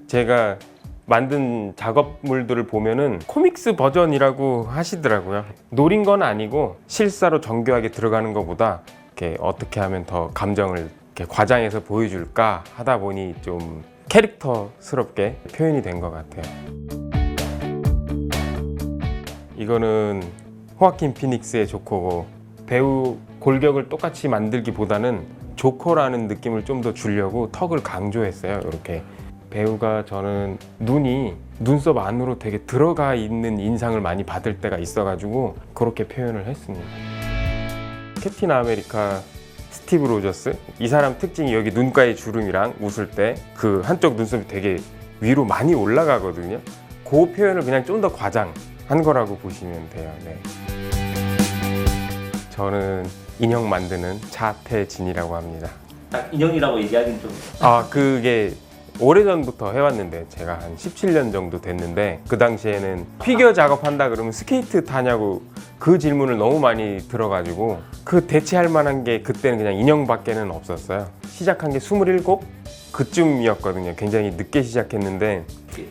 제가 만든 작업물들을 보면은 코믹스 버전이라고 하시더라고요. 노린 건 아니고 실사로 정교하게 들어가는 것보다 이렇게 어떻게 하면 더 감정을 이렇게 과장해서 보여줄까 하다 보니 좀 캐릭터스럽게 표현이 된 것 같아요. 이거는 호아킨 피닉스의 조커고, 배우 골격을 똑같이 만들기보다는 조커라는 느낌을 좀 더 주려고 턱을 강조했어요. 이렇게 배우가, 저는 눈이 눈썹 안으로 되게 들어가 있는 인상을 많이 받을 때가 있어가지고 그렇게 표현을 했습니다. 캡틴 아메리카 스티브 로저스, 이 사람 특징이 여기 눈가의 주름이랑 웃을 때 그 한쪽 눈썹이 되게 위로 많이 올라가거든요. 그 표현을 그냥 좀 더 과장한 거라고 보시면 돼요. 네. 저는 인형 만드는 차태진이라고 합니다. 딱 인형이라고 얘기하기는 좀. 그게 오래전부터 해왔는데, 제가 한 17년 정도 됐는데, 그 당시에는 피규어 작업한다 그러면 스케이트 타냐고 그 질문을 너무 많이 들어가지고 그 대체할 만한 게 그때는 그냥 인형밖에는 없었어요. 시작한 게 27? 그쯤이었거든요. 굉장히 늦게 시작했는데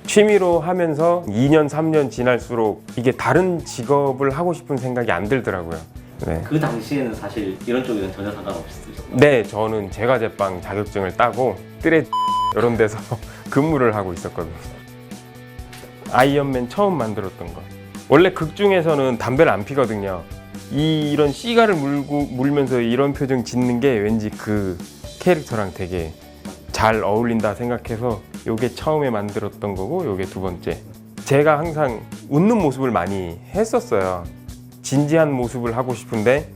취미로 하면서 2년, 3년 지날수록 이게 다른 직업을 하고 싶은 생각이 안 들더라고요. 네. 그 당시에는 사실 이런 쪽에는 전혀 상관없으셨나요? 네, 저는 제과제빵 자격증을 따고 뜨레 이런 데서 근무를 하고 있었거든요. 아이언맨 처음 만들었던 거. 원래 극 중에서는 담배를 안 피거든요. 이런 시가를 물면서 이런 표정 짓는 게 왠지 그 캐릭터랑 되게 잘 어울린다 생각해서 요게 처음에 만들었던 거고, 요게 두 번째. 제가 항상 웃는 모습을 많이 했었어요. 진지한 모습을 하고 싶은데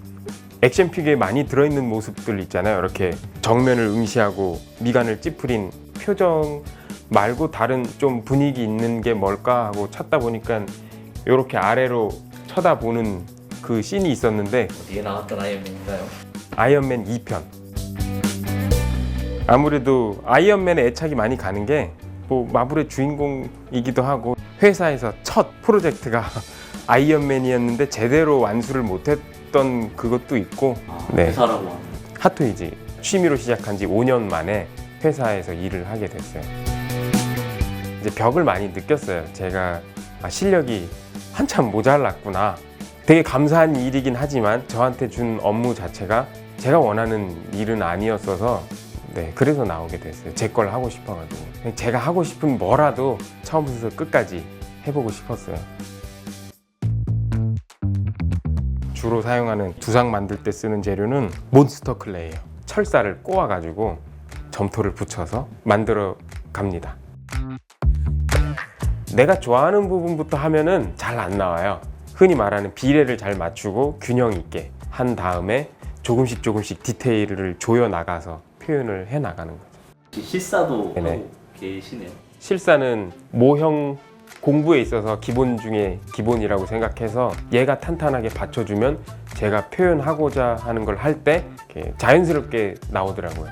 액션 피규어에 많이 들어있는 모습들 있잖아요. 이렇게 정면을 응시하고 미간을 찌푸린 표정 말고 다른 좀 분위기 있는 게 뭘까 하고 찾다 보니까 이렇게 아래로 쳐다보는 그 씬이 있었는데, 어디에 나왔던 아이언맨인가요? 아이언맨 2편. 아무래도 아이언맨에 애착이 많이 가는 게 뭐 마블의 주인공이기도 하고, 회사에서 첫 프로젝트가 아이언맨이었는데 제대로 완수를 못했던 그것도 있고. 네. 회사라고 하는. 핫토이즈 취미로 시작한 지 5년 만에 회사에서 일을 하게 됐어요. 이제 벽을 많이 느꼈어요. 제가 실력이 한참 모자랐구나. 되게 감사한 일이긴 하지만 저한테 준 업무 자체가 제가 원하는 일은 아니었어서, 네, 그래서 나오게 됐어요. 제 걸 하고 싶어가지고. 제가 하고 싶은 뭐라도 처음부터 끝까지 해보고 싶었어요. 주로 사용하는 두상 만들 때 쓰는 재료는 몬스터 클레이예요. 철사를 꼬아가지고 점토를 붙여서 만들어 갑니다. 내가 좋아하는 부분부터 하면은 잘 안 나와요. 흔히 말하는 비례를 잘 맞추고 균형 있게 한 다음에 조금씩 디테일을 조여 나가서 표현을 해 나가는 거죠. 실사도 네네. 하고 계시네요. 실사는 모형 공부에 있어서 기본 중에 기본이라고 생각해서 얘가 탄탄하게 받쳐주면 제가 표현하고자 하는 걸 할 때 자연스럽게 나오더라고요.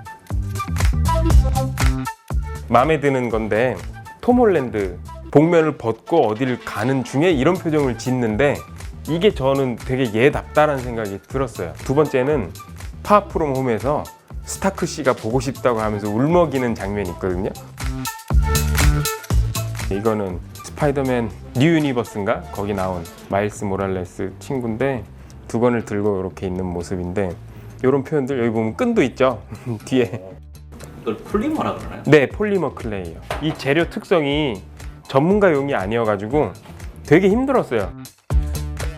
마음에 드는 건데, 톰 홀랜드 복면을 벗고 어디를 가는 중에 이런 표정을 짓는데 이게 저는 되게 얘답다라는 생각이 들었어요. 두 번째는 파프롬 홈에서 스타크 씨가 보고 싶다고 하면서 울먹이는 장면이 있거든요. 이거는 스파이더맨 뉴 유니버스인가? 거기 나온 마일스 모랄레스 친구인데 두 권을 들고 이렇게 있는 모습인데, 이런 표현들 여기 보면 끈도 있죠. 뒤에. 이걸 폴리머라 그러나요? 네, 폴리머 클레이예요. 이 재료 특성이 전문가용이 아니어가지고 되게 힘들었어요.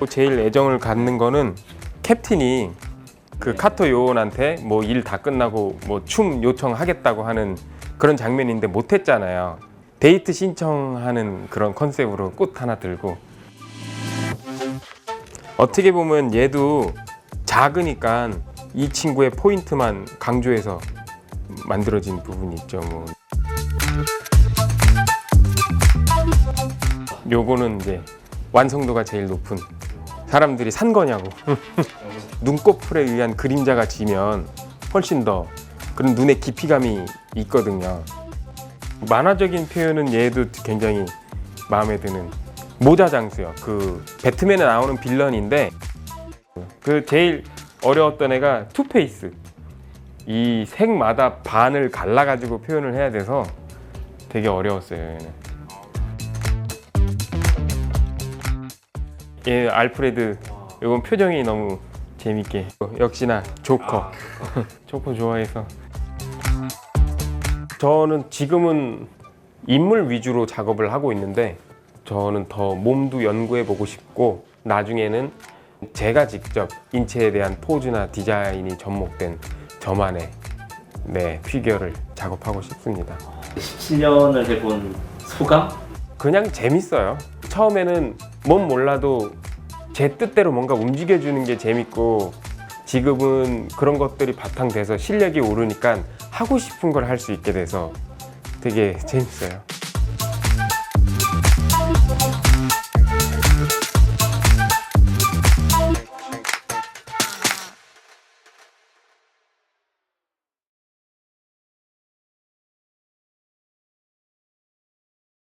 제일 애정을 갖는 거는 캡틴이 그 카터 요원한테 뭐 일 다 끝나고 뭐 춤 요청하겠다고 하는 그런 장면인데 못했잖아요. 데이트 신청하는 그런 컨셉으로 꽃 하나 들고. 어떻게 보면 얘도 작으니까 이 친구의 포인트만 강조해서 만들어진 부분이 있죠. 뭐. 요거는 이제 완성도가 제일 높은, 사람들이 산 거냐고. 눈꺼풀에 의한 그림자가 지면 훨씬 더 그런 눈의 깊이감이 있거든요. 만화적인 표현은 얘도 굉장히 마음에 드는 모자 장수요. 그 배트맨에 나오는 빌런인데 그 제일 어려웠던 애가 투페이스. 이 색마다 반을 갈라가지고 표현을 해야 돼서 되게 어려웠어요. 얘는. 얘 알프레드 이건 표정이 너무 재밌게 역시나 조커 조커 좋아해서 저는 지금은 인물 위주로 작업을 하고 있는데 저는 더 몸도 연구해 보고 싶고 나중에는 제가 직접 인체에 대한 포즈나 디자인이 접목된 저만의 피규어를 작업하고 싶습니다. 17년을 해본 소감? 그냥 재밌어요. 처음에는 뭔 몰라도 제 뜻대로 뭔가 움직여주는 게 재밌고 지금은 그런 것들이 바탕돼서 실력이 오르니까 하고 싶은 걸 할 수 있게 돼서 되게 재밌어요.